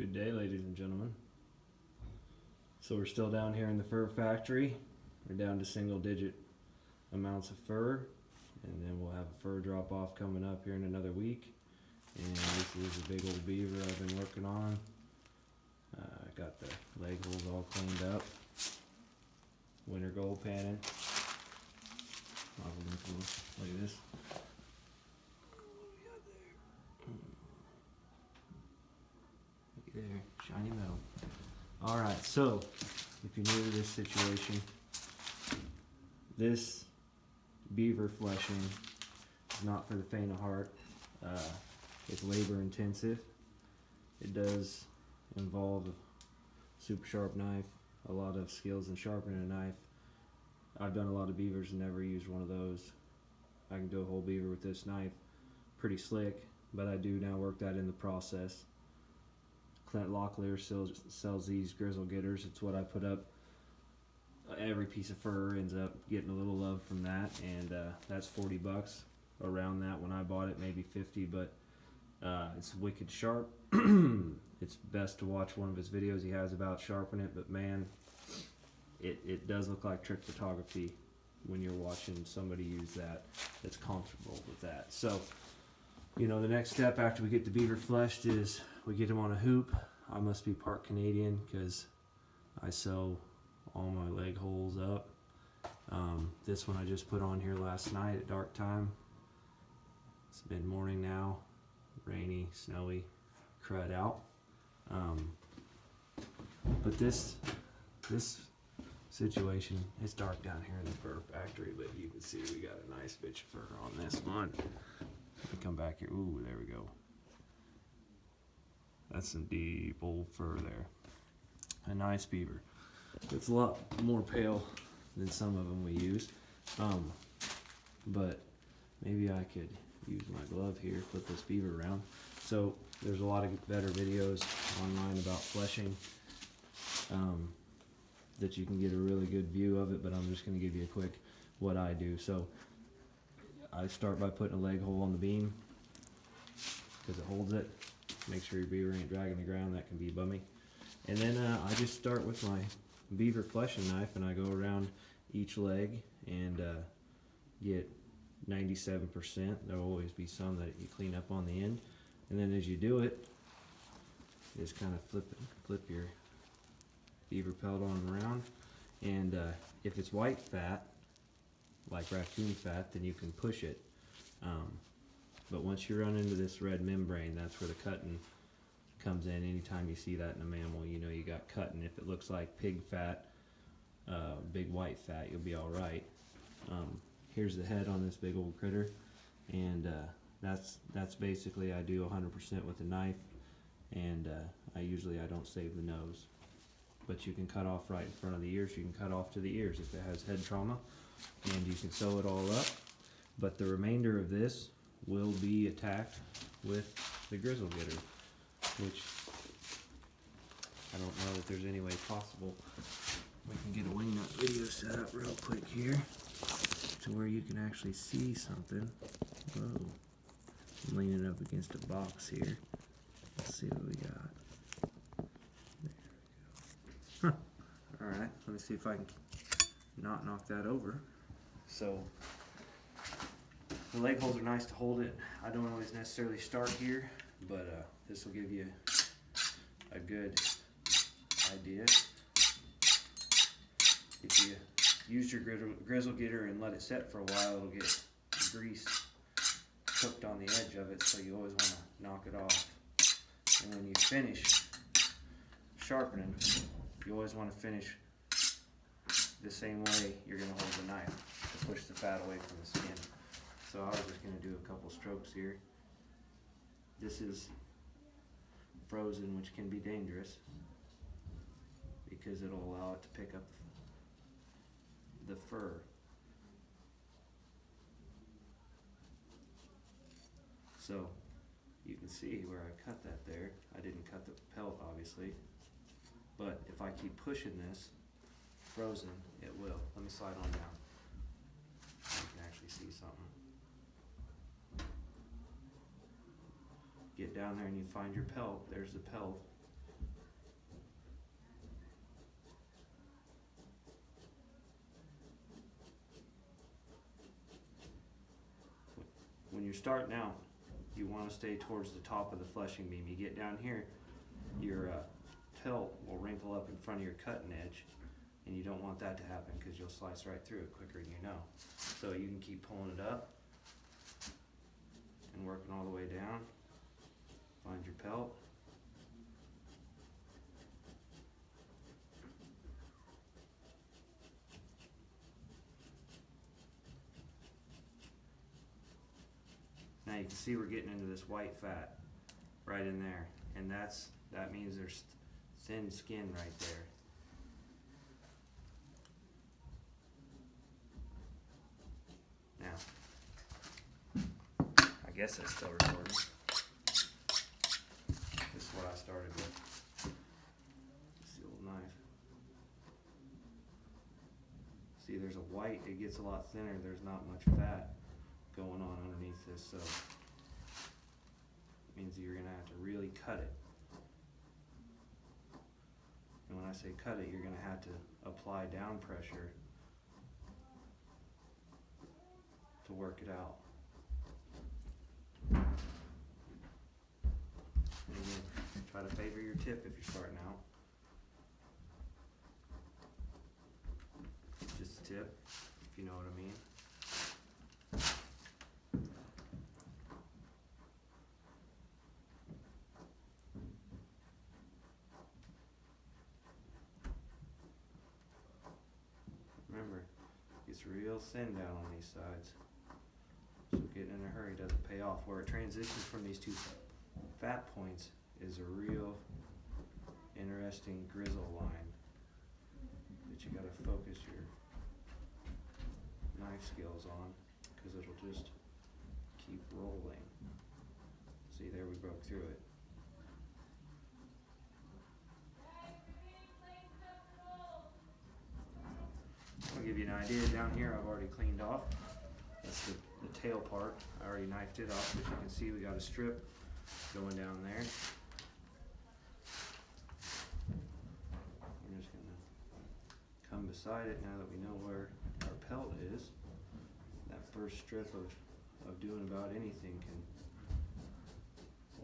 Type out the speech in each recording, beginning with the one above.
Good day, ladies and gentlemen. So we're still down here in the fur factory. We're down to single digit amounts of fur, and then we'll have a fur drop off coming up here in another week. And this is a big old beaver I've been working on. I got the leg holes all cleaned up. Winter gold panning. Look at this. There, shiny metal. Alright, so if you're new to this situation, this beaver fleshing is not for the faint of heart. It's labor intensive. It does involve a super sharp knife, a lot of skills in sharpening a knife. I've done a lot of beavers and never used one of those. I can do a whole beaver with this knife pretty slick, but I do now work that in the process. Clint Locklear sells these grizzle getters. It's what I put up. Every piece of fur ends up getting a little love from that, and that's $40 around that when I bought it, maybe 50, but it's wicked sharp. It's best to watch one of his videos he has about sharpening it, but man, it does look like trick photography when you're watching somebody use that that's comfortable with that. So, you know, the next step after we get the beaver fleshed is we get him on a hoop. I must be part Canadian because I sew all my leg holes up. This one I just put on here last night at dark time. It's mid-morning now, rainy, snowy, crud out. But this situation, it's dark down here in the fur factory, but you can see we got a nice bitch of fur on this one. Let me come back here. Ooh, there we go. That's some deep old fur there. A nice beaver. It's a lot more pale than some of them we used. But maybe I could use my glove here, flip this beaver around. So there's a lot of better videos online about fleshing that you can get a really good view of it, but I'm just going to give you a quick what I do. So I start by putting a leg hole on the beam because it holds it. Make sure your beaver ain't dragging the ground, that can be bummy. And then I just start with my beaver fleshing knife and I go around each leg and get 97%. There'll always be some that you clean up on the end. And then as you do it, just kind of flip your beaver pelt on around. And if it's white fat, like raccoon fat, then you can push it. But once you run into this red membrane, that's where the cutting comes in. Anytime you see that in a mammal, you know you got cutting. If it looks like pig fat, big white fat, you'll be all right. Here's the head on this big old critter, and that's basically I do 100% with a knife, and I don't save the nose. But you can cut off right in front of the ears. You can cut off to the ears if it has head trauma, and you can sew it all up. But the remainder of this will be attacked with the grizzle getter, which I don't know that there's any way possible. We can get a wingnut video set up real quick here to where you can actually see something. Whoa. I'm leaning up against a box here. Let's see what we got. There we go. Alright, let me see if I can not knock that over. So the leg holes are nice to hold it. I don't always necessarily start here, but this will give you a good idea. If you use your grizzle getter and let it set for a while, it'll get grease cooked on the edge of it, so you always want to knock it off. And when you finish sharpening, you always want to finish the same way you're going to hold the knife to push the fat away from the skin. So I was just going to do a couple strokes here. This is frozen, which can be dangerous because it'll allow it to pick up the fur. So you can see where I cut that there. I didn't cut the pelt, obviously, but if I keep pushing this frozen, it will. Let me slide on down. You can actually see something. Get down there and you find your pelt. There's the pelt. you're starting out, you want to stay towards the top of the fleshing beam. You get down here, your pelt will wrinkle up in front of your cutting edge, and you don't want that to happen because you'll slice right through it quicker than you know. So you can keep pulling it up and working all the way down. Find your pelt. Now you can see we're getting into this white fat right in there, and that means there's thin skin right there. Now, I guess it's still recording. This is what I started with. It's the old knife. See, there's a white, it gets a lot thinner, there's not much fat going on underneath this, so it means that you're gonna have to really cut it. And when I say cut it, you're gonna have to apply down pressure to work it out. And again, try to favor your tip if you're starting out. Just a tip, if you know what I mean. Remember, it gets real thin down on these sides, so getting in a hurry doesn't pay off. Where it transitions from these two fat points is a real interesting grizzle line that you gotta focus your knife skills on, because it'll just keep rolling. See, there we broke through it. I'll give you an idea. Down here I've already cleaned off. That's the tail part. I already knifed it off, but you can see we got a strip going down there. I'm just gonna come beside it now that we know where our pelt is. That first strip of doing about anything can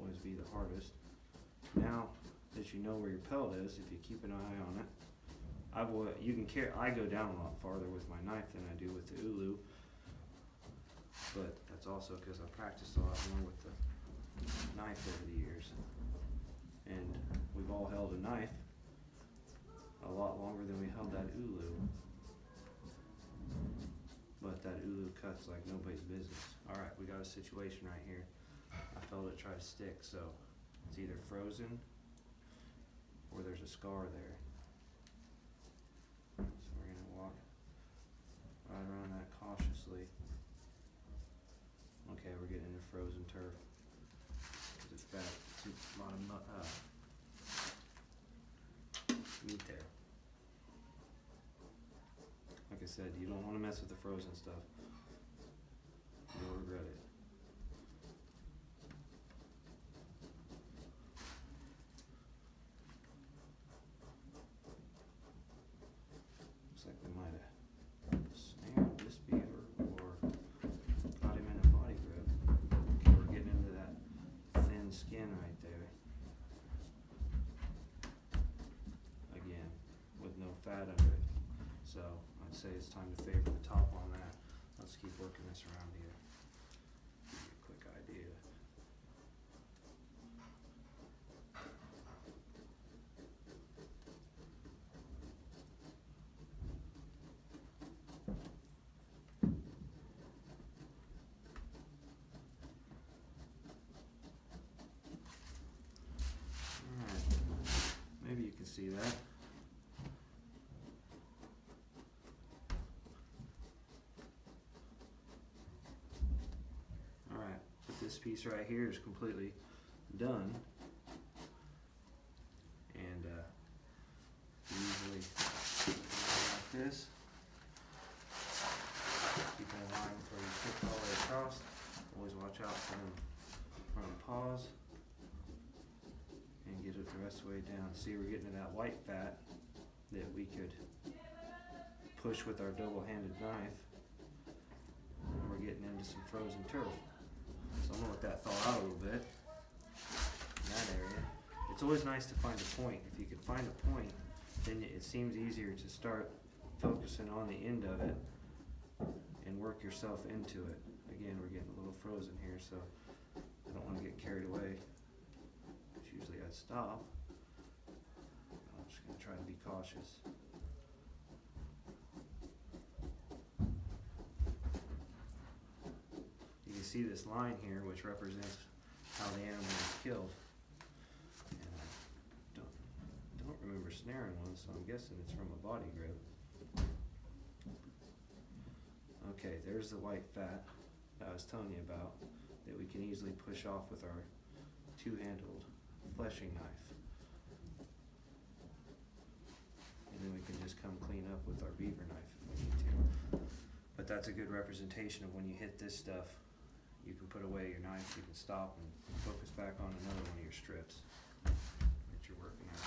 always be the hardest. Now that you know where your pelt is, if you keep an eye on it, I go down a lot farther with my knife than I do with the ulu, but that's also because I practiced a lot more with the knife over the years. And we've all held a knife a lot longer than we held that ulu, but that ulu cuts like nobody's business. Alright, we got a situation right here. I felt it try to stick, so it's either frozen or there's a scar there. So we're gonna walk right around that cautiously. Okay, we're getting into frozen turf. It's fat. It's a lot of meat there. Like I said, you don't want to mess with the frozen stuff. You'll regret it. Looks like we might have snared this beaver or got him in a body grip. Okay, we're getting into that thin skin right there. Again, with no fat under it. So I'd say it's time to favor the top on that. Let's keep working this around here. Give you a quick idea. Alright, maybe you can see that. Alright, but this piece right here is completely done. And usually like this. Keep in line before you flip all the way across. Always watch out for them front paws. And get it the rest of the way down. See, we're getting to that white fat that we could push with our double-handed knife. And we're getting into some frozen turf. So I'm gonna let that thaw out a little bit in that area. It's always nice to find a point. If you can find a point, then it seems easier to start focusing on the end of it and work yourself into it. Again, we're getting a little frozen here, so I don't want to get carried away. Because usually I'd stop. I'm just going to try to be cautious. You can see this line here, which represents how the animal was killed. And I don't remember snaring one, so I'm guessing it's from a body grip. Okay, there's the white fat that I was telling you about that we can easily push off with our two-handled fleshing knife. And then we can just come clean up with our beaver knife if we need to. But that's a good representation of when you hit this stuff, you can put away your knife, you can stop and focus back on another one of your strips that you're working on.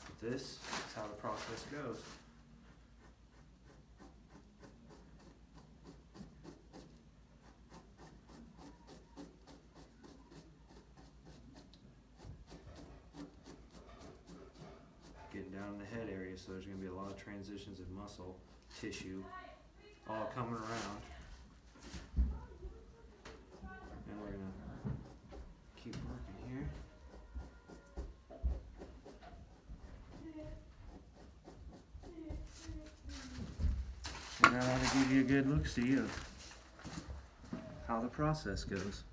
But this is how the process goes. Getting down in the head area, so there's going to be a lot of transitions of muscle, tissue, all coming around. And we're going to keep working here. And that ought to give you a good look-see of how the process goes.